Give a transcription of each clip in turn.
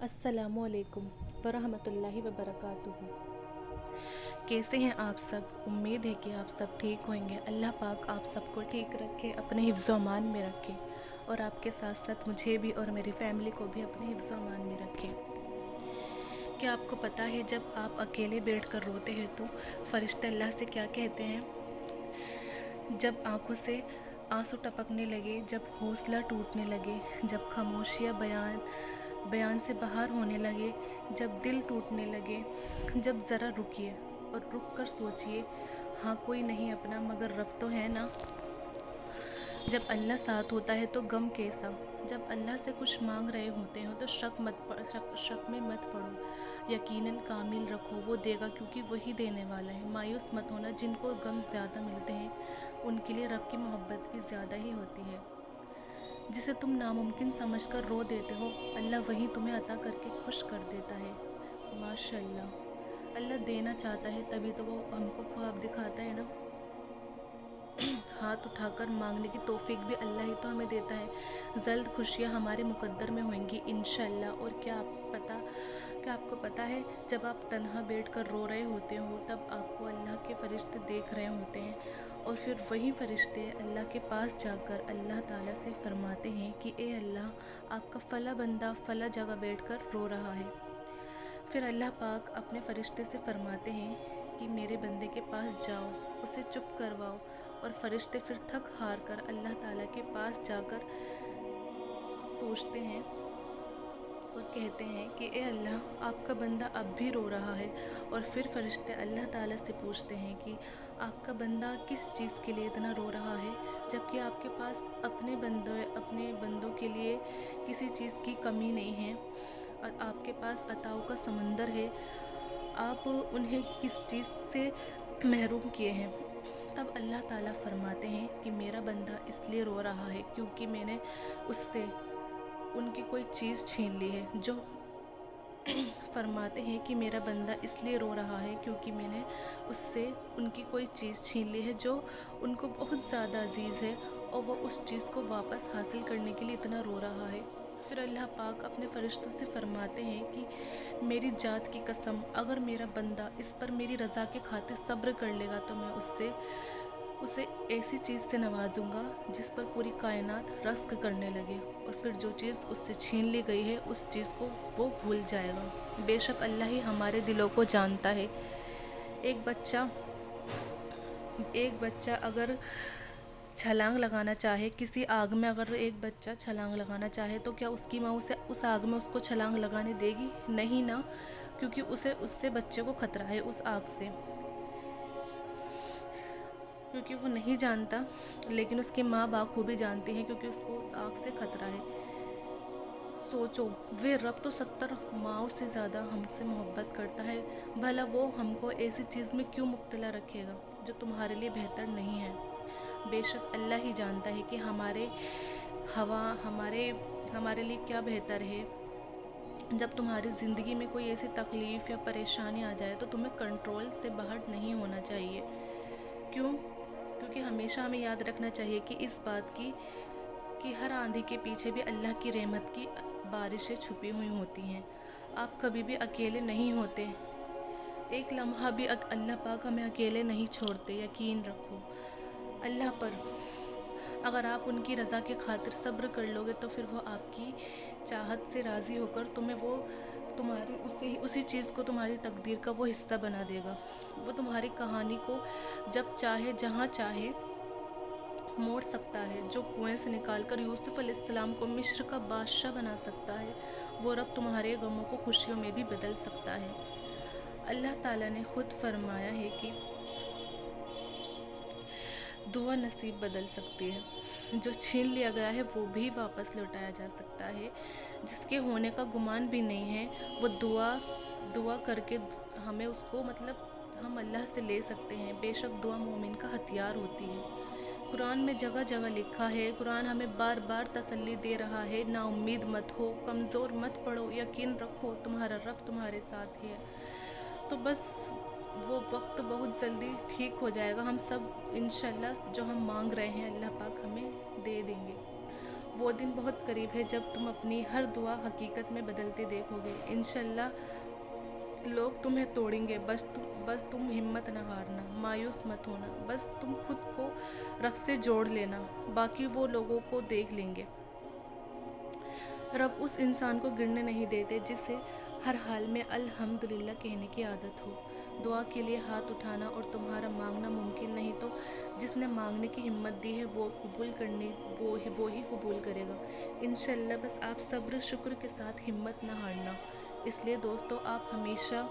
अस्सलामु अलैकुम वरहमतुल्लाहि वबरकातुहू। कैसे हैं आप सब? उम्मीद है कि आप सब ठीक होंगे। अल्लाह पाक आप सबको ठीक रखे, अपने हिफ्ज़-ओ अमान में रखे और आपके साथ साथ मुझे भी और मेरी फैमिली को भी अपने हिफ्ज़-ओ अमान में रखे। क्या आपको पता है जब आप अकेले बैठकर रोते हैं तो फरिश्ते अल्लाह से क्या कहते हैं? जब आँखों से आंसू टपकने लगे, जब हौसला टूटने लगे, जब खामोशियाँ बयान से बाहर होने लगे, जब दिल टूटने लगे, जब ज़रा रुकिए और रुक कर सोचिए, हाँ कोई नहीं अपना मगर रब तो है ना। जब अल्लाह साथ होता है तो गम कैसा। जब अल्लाह से कुछ मांग रहे होते हो तो शक में मत पड़ो, यकीनन कामिल रखो, वो देगा क्योंकि वही देने वाला है। मायूस मत होना, जिनको गम ज़्यादा मिलते हैं उनके लिए रब की मोहब्बत भी ज़्यादा ही होती है। जिसे तुम नामुमकिन समझकर रो देते हो, अल्लाह वही तुम्हें अता करके खुश कर देता है। माशाअल्लाह, अल्लाह देना चाहता है तभी तो वो हमको ख्वाब दिखाता है ना। हाथ उठाकर मांगने की तौफीक भी अल्लाह ही तो हमें देता है। जल्द खुशियाँ हमारे मुकद्दर में होंगी इंशाअल्लाह। और क्या आपको पता है जब आप तन्हा बैठकर रो रहे होते हो तब आपको अल्लाह के फरिश्ते देख रहे होते हैं और फिर वही फरिश्ते अल्लाह के पास जाकर अल्लाह ताला से फरमाते हैं कि ए अल्लाह, आपका फ़ला बंदा फ़ला जगह बैठकर रो रहा है। फिर अल्लाह पाक अपने फरिश्ते से फरमाते हैं कि मेरे बंदे के पास जाओ, उसे चुप करवाओ। और फरिश्ते फिर थक हार कर अल्लाह ताला के पास जाकर पूछते हैं और कहते हैं कि ए अल्लाह, आपका बंदा अब भी रो रहा है। और फिर फरिश्ते अल्लाह ताला से पूछते हैं कि आपका बंदा किस चीज़ के लिए इतना रो रहा है, जबकि आपके पास अपने बंदों के लिए किसी चीज़ की कमी नहीं है और आपके पास अताओं का समंदर है। आप उन्हें किस चीज़ से महरूम किए हैं? तब अल्लाह ताला फरमाते हैं कि मेरा बंदा इसलिए रो रहा है क्योंकि मैंने उससे उनकी कोई चीज़ छीन ली है। जो फरमाते हैं कि मेरा बंदा इसलिए रो रहा है क्योंकि मैंने उससे उनकी कोई चीज़ छीन ली है जो उनको बहुत ज़्यादा अजीज़ है और वो उस चीज़ को वापस हासिल करने के लिए इतना रो रहा है। फिर अल्लाह पाक अपने फ़रिश्तों से फरमाते हैं कि मेरी जात की कसम, अगर मेरा बंदा इस पर मेरी रज़ा के खातिर सब्र कर लेगा तो मैं उसे ऐसी चीज़ से नवाजूंगा जिस पर पूरी कायनात रस्क करने लगे और फिर जो चीज़ उससे छीन ली गई है उस चीज़ को वो भूल जाएगा। बेशक अल्लाह ही हमारे दिलों को जानता है। एक बच्चा अगर छलांग लगाना चाहे, किसी आग में अगर एक बच्चा छलांग लगाना चाहे तो क्या उसकी माँ उसे उस आग में उसको छलांग लगाने देगी? नहीं ना, क्योंकि उससे बच्चे को खतरा है उस आग से, क्योंकि वो नहीं जानता। लेकिन उसकी माँ बाखूबी जानती है क्योंकि उसको उस आग से खतरा है। सोचो, वे रब तो 70 माओं से ज़्यादा हमसे मोहब्बत करता है, भला वो हमको ऐसी चीज़ में क्यों मुब्तला रखेगा जो तुम्हारे लिए बेहतर नहीं है। बेशक अल्लाह ही जानता है कि हमारे लिए क्या बेहतर है। जब तुम्हारी ज़िंदगी में कोई ऐसी तकलीफ़ या परेशानी आ जाए तो तुम्हें कंट्रोल से बाहर नहीं होना चाहिए। क्यों? क्योंकि हमेशा हमें याद रखना चाहिए कि इस बात की कि हर आंधी के पीछे भी अल्लाह की रहमत की बारिशें छुपी हुई होती हैं। आप कभी भी अकेले नहीं होते, एक लम्हा भी अल्लाह पाक हमें अकेले नहीं छोड़ते। यकीन रखो अल्लाह पर। अगर आप उनकी रज़ा के खातिर सब्र कर लोगे तो फिर वो आपकी चाहत से राज़ी होकर तुम्हें वो तुम्हारी उसी चीज़ को तुम्हारी तकदीर का वो हिस्सा बना देगा। वो तुम्हारी कहानी को जब चाहे जहाँ चाहे मोड़ सकता है। जो कुएं से निकालकर यूसुफ अलैहिस्सलाम को मिस्र का बादशाह बना सकता है, वो रब तुम्हारे गमों को खुशियों में भी बदल सकता है। अल्लाह ताला ने खुद फरमाया है कि दुआ नसीब बदल सकती है। जो छीन लिया गया है वो भी वापस लौटाया जा सकता है। जिसके होने का गुमान भी नहीं है वो दुआ करके हमें उसको हम अल्लाह से ले सकते हैं। बेशक दुआ मोमिन का हथियार होती है। कुरान में जगह जगह लिखा है, कुरान हमें बार बार तसल्ली दे रहा है, ना उम्मीद मत हो, कमज़ोर मत पड़ो, यकीन रखो तुम्हारा रब तुम्हारे साथ है। तो बस वो वक्त बहुत जल्दी ठीक हो जाएगा। हम सब इंशाल्लाह जो हम मांग रहे हैं अल्लाह पाक हमें दे देंगे। وہ دن بہت قریب ہے جب تم اپنی ہر دعا حقیقت میں بدلتے دیکھو گے انشاءاللہ۔ لوگ تمہیں توڑیں گے، بس تم ہمت نہ ہارنا، مایوس مت ہونا، بس تم خود کو رب سے جوڑ لینا، باقی وہ لوگوں کو دیکھ لیں گے۔ رب اس انسان کو گرنے نہیں دیتے جسے ہر حال میں الحمدللہ کہنے کی عادت ہو۔ دعا کے لیے ہاتھ اٹھانا اور تمہارا مانگنا ممکن نہیں تو جس نے مانگنے کی ہمت دی ہے وہی قبول کرے گا انشاءاللہ۔ بس آپ صبر شکر کے ساتھ ہمت نہ ہارنا۔ اس لیے دوستو، آپ ہمیشہ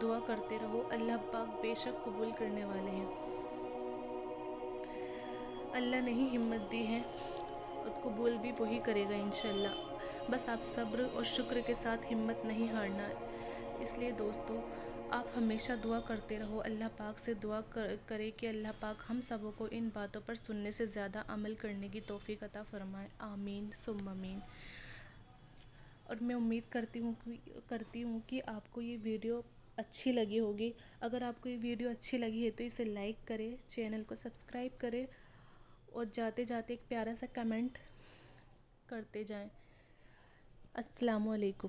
دعا کرتے رہو، اللہ پاک بے شک قبول کرنے والے ہیں۔ اللہ نے ہی ہمت دی ہے اور قبول بھی وہی کرے گا انشاءاللہ۔ بس آپ صبر اور شکر کے ساتھ ہمت نہیں ہارنا۔ اس لیے دوستو، آپ ہمیشہ دعا کرتے رہو، اللہ پاک سے دعا کرے کہ اللہ پاک ہم سبوں کو ان باتوں پر سننے سے زیادہ عمل کرنے کی توفیق عطا فرمائے، آمین ثم آمین۔ اور میں امید کرتی ہوں کہ آپ کو یہ ویڈیو اچھی لگی ہوگی۔ اگر آپ کو یہ ویڈیو اچھی لگی ہے تو اسے لائک کریں، چینل کو سبسکرائب کریں اور جاتے جاتے ایک پیارا سا کمنٹ کرتے جائیں۔ السلام علیکم۔